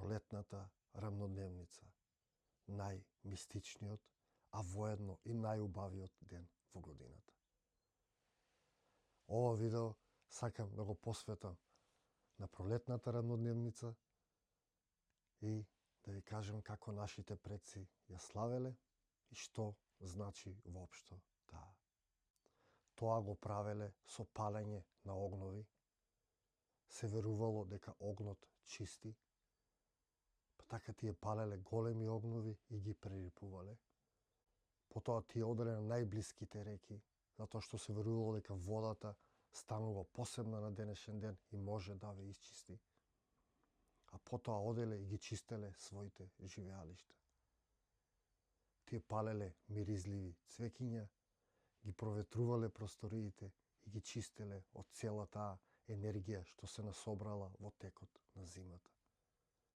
пролетната рамнодневница, најмистичниот, а воедно и најубавиот ден во годината. Ова видео сакам да го посветам на пролетната рамнодневница и да ви кажем како нашите предци ја славеле и што значи воопшто таа. Тоа го правеле со палење на огнови. Се верувало дека огнот чисти, па така тие палеле големи огнови и ги прерипувале. Потоа тие оделе на најблиските реки, затоа што се верувало дека водата станува посебна на денешен ден и може да ве исчисти. А потоа оделе и ги чистеле своите живеалишта. Тие палеле миризливи цвеќиња, ги проветрувале просториите и ги чистеле од целата енергија што се насобрала во текот на зимата.